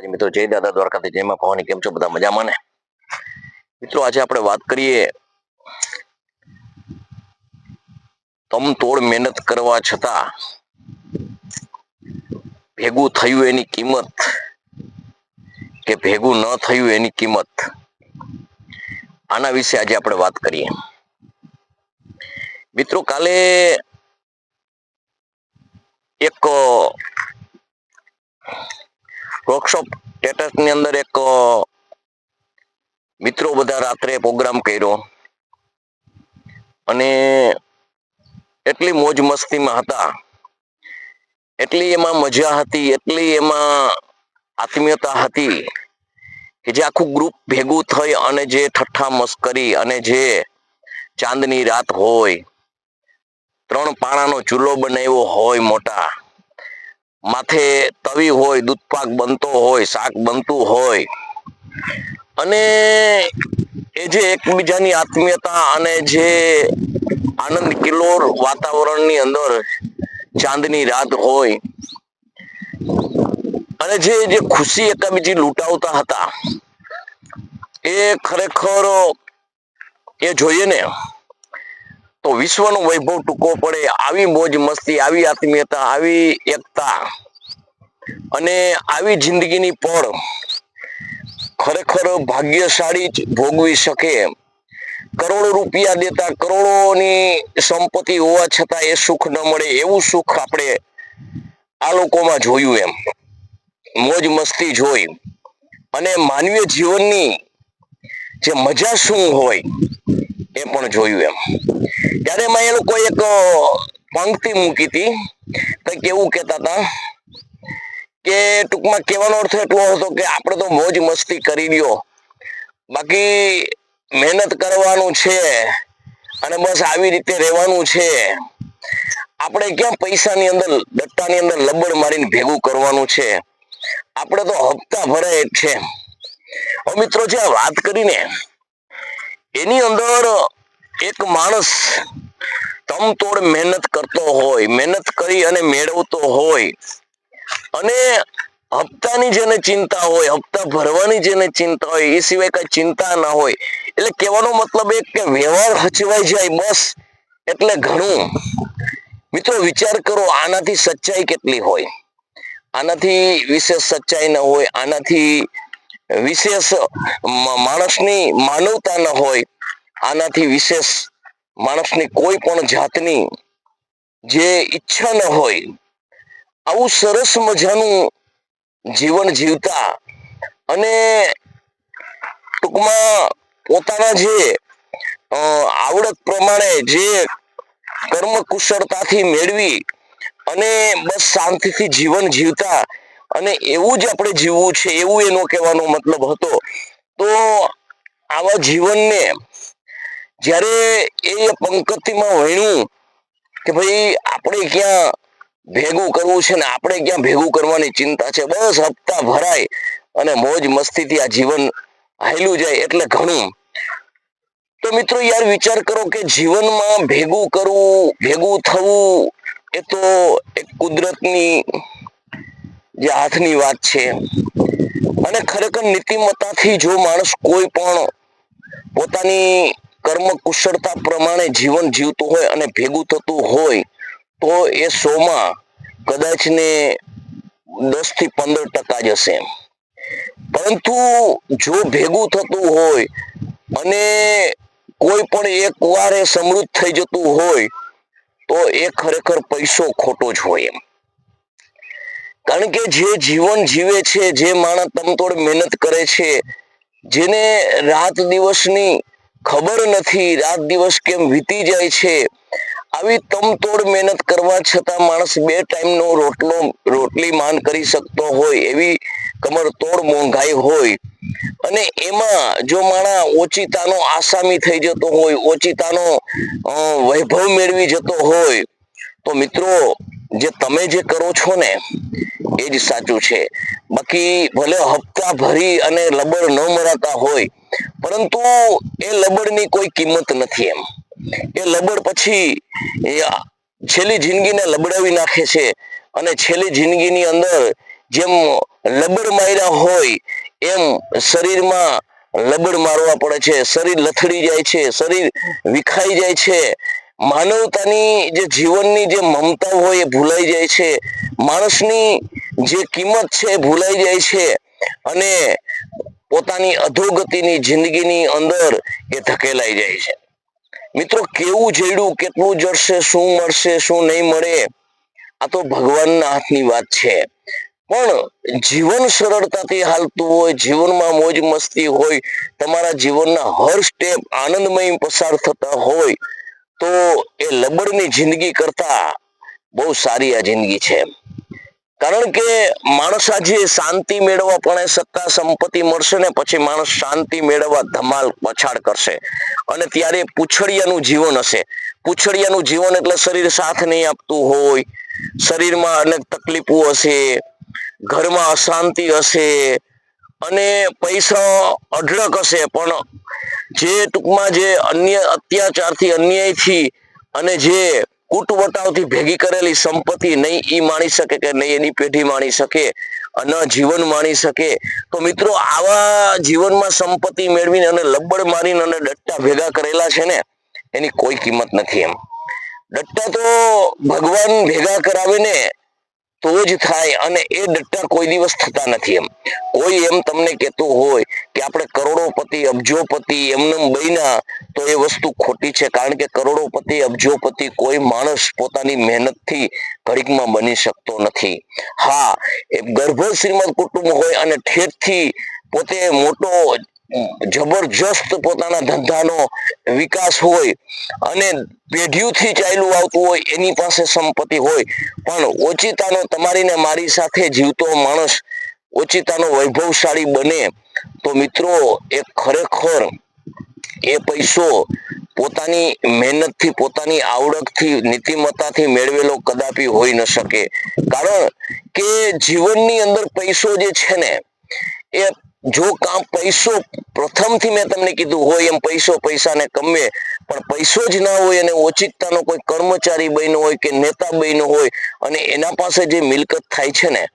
મિત્રો જય દાદા દ્વારકાથી જય માં ભવાની. કેમ છો બધા? મજામાં ને? મિત્રો આજે આપણે વાત કરીએ તમ તોડ મહેનત કરવા છતાં ભેગું થયું એની કિંમત કે ભેગું ન થયું એની કિંમત, આના વિશે આજે આપણે વાત કરીએ. મિત્રો કાલે એક વર્કશોપ સ્ટેટસ ની અંદર એક મિત્રો બધા રાત્રે પ્રોગ્રામ કર્યો અને એટલી મોજ મસ્તીમાં હતા, એટલી એમાં મજા હતી, એટલી એમાં આત્મીયતા હતી કે જે આખું ગ્રુપ ભેગું થઈ અને જે ઠઠ્ઠા મસ્કરી અને જે ચાંદની રાત હોય, 3 પાણાનો ચૂલો બનાવ્યો હોય, મોટા માથે તવી હોય, દૂધ પાક બનતો હોય, શાક બનતું હોય અને એ જે એકબીજાની આત્મીયતા અને જે આનંદ કિલ્લોર વાતાવરણની અંદર ચાંદની રાત હોય અને જે ખુશી એકબીજી લૂંટાવતા હતા, એ ખરેખર એ જોઈએ ને તો વિશ્વનો વૈભવ ટૂંકો પડે. આવી મોજ મસ્તી, આવી આત્મીયતા, આવી એકતા અને આવી જિંદગીની પળ ખરેખર ભાગ્યશાળી જ ભોગવી શકે. કરોડો રૂપિયા દેતા, કરોડોની સંપત્તિ હોવા છતાં એ સુખ ન મળે, એવું સુખ આપણે આ લોકોમાં જોયું. એમ મોજ મસ્તી જોઈ અને માનવીય જીવનની જે મજા શું હોય એ પણ જોયું. એમ ત્યારે એમાં એ લોકો એક પંક્તિ મૂકી હતી, કંઈક એવું કહેતા હતા કે ટૂંકમાં કહેવાનો અર્થ એટલો હતો કે આપણે તો મોજ મસ્તી કરી લ્યો, બાકી મહેનત કરવાનું છે અને બસ આવી રીતે રહેવાનું છે. આપણે ક્યાં પૈસાની અંદર, દટ્ટાની અંદર લબડ મારીને ભેગું કરવાનું છે, આપણે તો હપ્તા ભરાય જ છે. હવે મિત્રો જે વાત કરીને એની અંદર એક માણસ તમતોડ મહેનત કરતો હોય, મહેનત કરી અને મેળવતો હોય અને હપ્તાની જેને ચિંતા હોય, હપ્તા ભરવાની જેને ચિંતા હોય, એ સિવાય કઈ ચિંતા ના હોય. એટલે કહેવાનો મતલબ એક કે વ્યવહાર હચવાઈ જાય બસ એટલે ઘણું. મિત્રો વિચાર કરો, આનાથી સચ્ચાઈ કેટલી હોય? આનાથી વિશેષ સચ્ચાઈ ન હોય, આનાથી વિશેષ માણસની માનવતા ન હોય, આનાથી વિશેષ માણસની કોઈ પણ જાતની જે ઈચ્છા ન હોય. આવું સરસ મજાનું જીવન જીવતા અને ટૂંકમાં પોતાના જે આવડત પ્રમાણે જે કર્મ કુશળતાથી મેળવી અને બસ શાંતિથી જીવન જીવતા અને એવું જ આપણે જીવવું છે, એવું એનો કહેવાનો મતલબ હતો. તો આવા જીવનને જ્યારે એ પંક્તિમાં વણ્યું કે ભાઈ આપણે ક્યાં ભેગું કરવું છે ને આપણે ક્યાં ભેગું કરવાની ચિંતા છે, બસ હપ્તા ભરાય અને મોજ મસ્તીથી આ જીવન હાલ્યું જાય એટલે ઘણું. તો મિત્રો યાર વિચાર કરો કે જીવનમાં ભેગું કરવું, ભેગું થવું એ તો એક કુદરતની જે હાથની વાત છે અને ખરેખર નીતિમત્તાથી જો માણસ કોઈ પણ પોતાની કર્મ કુશળતા પ્રમાણે જીવન જીવતું હોય અને ભેગું થતું હોય તો એ 100માં કદાચ ને 10 થી 15% જ હશે. પરંતુ જો ભેગું થતું હોય અને કોઈ પણ એક વાર એ સમૃદ્ધ થઈ જતું હોય તો એ ખરેખર પૈસો ખોટો જ હોય. એમ કારણ કે જે જીવન જીવે છે, જે માણસ તમતોડ મહેનત કરે છે, જેને રાત દિવસની ખબર નથી, રાત દિવસ કેમ વીતી જાય છે, આવી તમતોડ મહેનત કરવા છતાં માણસ 2 ટાઈમનો રોટલી માંડ કરી શકતો હોય, એવી કમરતોડ મોંઘાઈ હોય અને એમાં જો માણસ ઓચિતાનો આસામી થઈ જતો હોય, ઓચિતાનો વૈભવ મેળવી જતો હોય તો મિત્રો જે તમે જે કરો છો ને એ જ સાચું છે. બાકી ભલે હપ્તા ભરી અને લબડ ન મરાતા હોય પરંતુ એ લબડની કોઈ કિંમત નથી. એમ એ લબડ પછી છેલ્લી જિંદગીને લબડાવી નાખે છે અને છેલ્લી જિંદગીની અંદર જેમ લબડ માર્યા હોય એમ શરીરમાં લબડ મારવા પડે છે, શરીર લથડી જાય છે, શરીર વિખાઈ જાય છે, માનવતાની જે જીવનની જે મમતા હોય એ ભૂલાઈ જાય છે, માણસની જે કિંમત છે એ ભૂલાઈ જાય છે અને પોતાની અધોગતિની જિંદગીની અંદર એ ધકેલાઈ જાય છે. મિત્રો, કેવું જેડું, કેટલું જડશે, શું મળશે, શું નહીં મળે, આ તો ભગવાનના હાથની વાત છે. પણ જીવન સરળતાથી હાલતું હોય, જીવનમાં મોજ મસ્તી હોય, તમારા જીવનના હર સ્ટેપ આનંદમય પસાર થતા હોય, તો એ લબડની જિંદગી કરતા બહુ સારી આ જિંદગી છે. કારણ કે માણસ આજે શાંતિ મેળવવા પણ સત્તા સંપત્તિ મળશે ને પછી માણસ શાંતિ મેળવવા ધમાલ પછાડ કરશે અને ત્યારે પૂછડિયાનું જીવન હશે. પૂછડિયાનું જીવન એટલે શરીર સાથ નહીં આપતું હોય, શરીરમાં અનેક તકલીફો હશે, ઘરમાં અશાંતિ હશે અને પૈસા અઢળક હશે, પણ જે ટૂંકમાં જે અન્ય અત્યાચારથી અન્યાયથી અને જે કૂટવટાવથી ભેગી કરેલી સંપત્તિ નહીં ઈ માણી શકે કે નહીં એની પેઢી માણી શકે, ન જીવન માણી શકે. તો મિત્રો, આવા જીવનમાં સંપત્તિ મેળવીને અને લબડ મારીને અને ડટ્ટા ભેગા કરેલા છે ને એની કોઈ કિંમત નથી. એમ ડટ્ટા તો ભગવાન ભેગા કરાવે ને તો જ થાય અને એ ડટ્ટા કોઈ દિવસ થતા નથી. એમ કોઈ એમ તમને કહેતું હોય કે આપણે કરોડોપતિ અબજોપતિ એમને બન્યા તો એ વસ્તુ ખોટી છે. કારણ કે કરોડોપતિ અબજોપતિ કોઈ માણસ પોતાની મહેનતથી ઘડીકમાં બની શકતો નથી. હા, એ ગર્ભ શ્રીમંત કુટુંબ હોય અને ઠેઠથી પોતે મોટો જબરજસ્ત પોતાના ધંધાનો વિકાસ હોય અને પેઢીઓથી ચાલ્યું આવતું હોય, એની પાસે સંપત્તિ હોય, પણ ઓચિતાનો તમારી ને મારી સાથે જીવતો માણસ ઓચિતાનો વૈભવશાળી બને તો મિત્રો, એ ખરેખર એ પૈસો પોતાની મહેનતથી, પોતાની આવડતથી, નીતિમત્તાથી મેળવેલો કદાપી હોઈ ન શકે. કારણ કે જીવનની અંદર પૈસો જે છે ને એ જો કામ પૈસો પ્રથમથી મેં તમને કીધું હોય એમ પૈસો પૈસાને કમે, પણ પૈસો જ ના હોય અને ઓચિતતાનો કોઈ કર્મચારી બન્યો હોય કે નેતા બન્યો હોય અને એના પાસે જે મિલકત થાય છે ને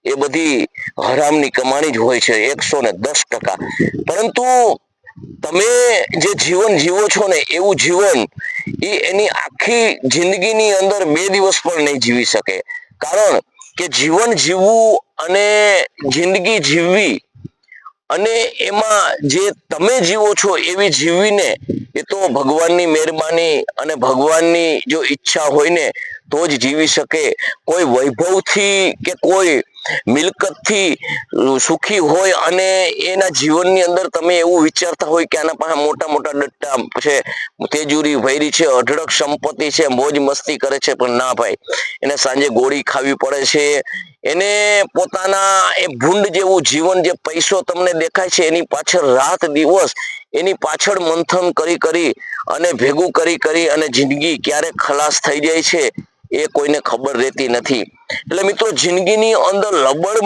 એ બધી હરામની કમાણી જ હોય છે 110%. પરંતુ તમે જે જીવન જીવો છો ને એવું જીવન એ એની આખી જિંદગીની અંદર 2 દિવસ પણ નહીં જીવી શકે. કારણ કે જીવન જીવવું અને જિંદગી જીવવી અને એમાં જે તમે જીવો છો એવી જીવીને એ તો ભગવાનની મહેરબાની અને ભગવાનની જો ઈચ્છા હોય ને તો જ જીવી શકે. કોઈ વૈભવથી કે કોઈ મિલકતથી સુખી હોય અને એના જીવનની અંદર તમે એવું વિચારતા હોય કે આના પાસે મોટા મોટા ડટ્ટા છે, તેજુરી ભરી છે, અઢળક સંપત્તિ છે, મોજ મસ્તી કરે છે, પણ ના ભાઈ, એને સાંજે ગોળી ખાવી પડે છે. એને પોતાના એ ભૂંડ જેવું જીવન, જે પૈસો તમને દેખાય છે એની પાછળ રાત દિવસ એની પાછળ મંથન કરી કરી અને ભેગું કરી કરી અને જિંદગી ક્યારે ખલાસ થઈ જાય છે એ કોઈને ખબર રહેતી નથી. એટલે મિત્રો, જિંદગીની અંદર લબડ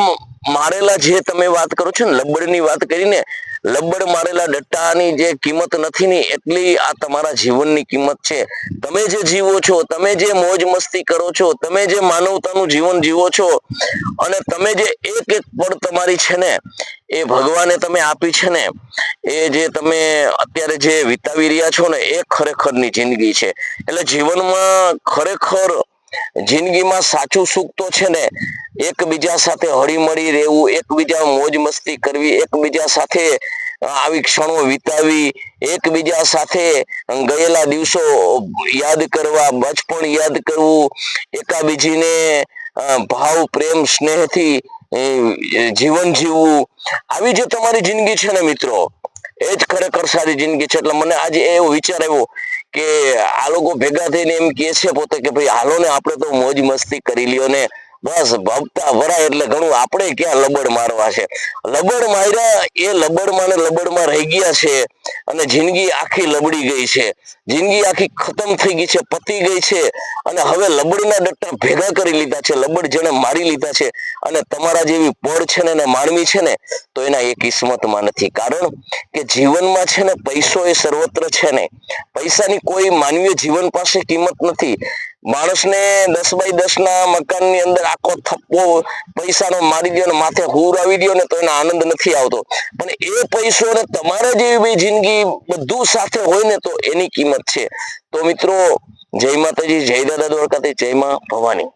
મારેલા જે તમે વાત કરો છો ને, લબડની વાત કરીને, લબડ મારેલા ડટ્ટાની જે કિંમત નથી ને એટલી આ તમારા જીવનની કિંમત છે. તમે જે જીવો છો, તમે જે મોજ મસ્તી કરો છો, તમે જે માનવતાનું જીવન જીવો છો અને તમે જે એક એક પળ તમારી છે ને એ ભગવાને તમે આપી છે ને, એ જે તમે અત્યારે જે વિતાવી રહ્યા છો ને એ ખરેખરની જિંદગી છે. એટલે જીવનમાં ખરેખર જિંદગીમાં સાચું સુખ તો છે ને એકબીજા સાથે હળી મળી રહેવું, એકબીજા મોજ મસ્તી કરવી, એકબીજા સાથે આવી ક્ષણો વિતાવી, એકબીજા સાથે ગયેલા દિવસો યાદ કરવા, બચપણ યાદ કરવું, એકાબીજીને ભાવ પ્રેમ સ્નેહથી જીવન જીવવું, આવી જે તમારી જિંદગી છે ને મિત્રો, એ જ ખરેખર સારી જિંદગી છે. એટલે મને આજે એવો વિચાર આવ્યો કે આ લોકો ભેગા થઈને એમ કહે છે પોતે કે ભાઈ હાલો ને આપણે તો મોજ મસ્તી કરી લ્યો ને, બસ ભપતા ભરાય એટલે ઘણું, આપણે ક્યાં લબડ મારવા છે. લબડ માર્યા એ લબડમાં ને લબડમાં રહી ગયા છે અને જિંદગી આખી લબડી ગઈ છે, જિંદગી આખી ખતમ થઈ ગઈ છે, પતી ગઈ છે અને હવે લબડના ડટ્ટા ભેગા કરી લીધા છે, લબડ જેને મારી લીધા છે અને તમારા જેવી પળ છે ને એને માનવી છે ને તો એના એ કિસ્મતમાં નથી. કારણ કે જીવનમાં છે ને પૈસો એ સર્વત્ર છે ને, પૈસાની કોઈ માનવીય જીવન પાસે કિંમત નથી. માણસને 10x10 ના મકાનની અંદર આખો થપ્પો પૈસાનો મારી દો ને માથે હુર આવી દો ને તો એનો આનંદ નથી આવતો, પણ એ પૈસો ને તમારા જેવી બી જિંદગી બધું સાથે હોય ને તો એની કિંમત છે. તો મિત્રો, જય માતાજી, જય દાદા દ્વારકાથી, જય માં ભવાની.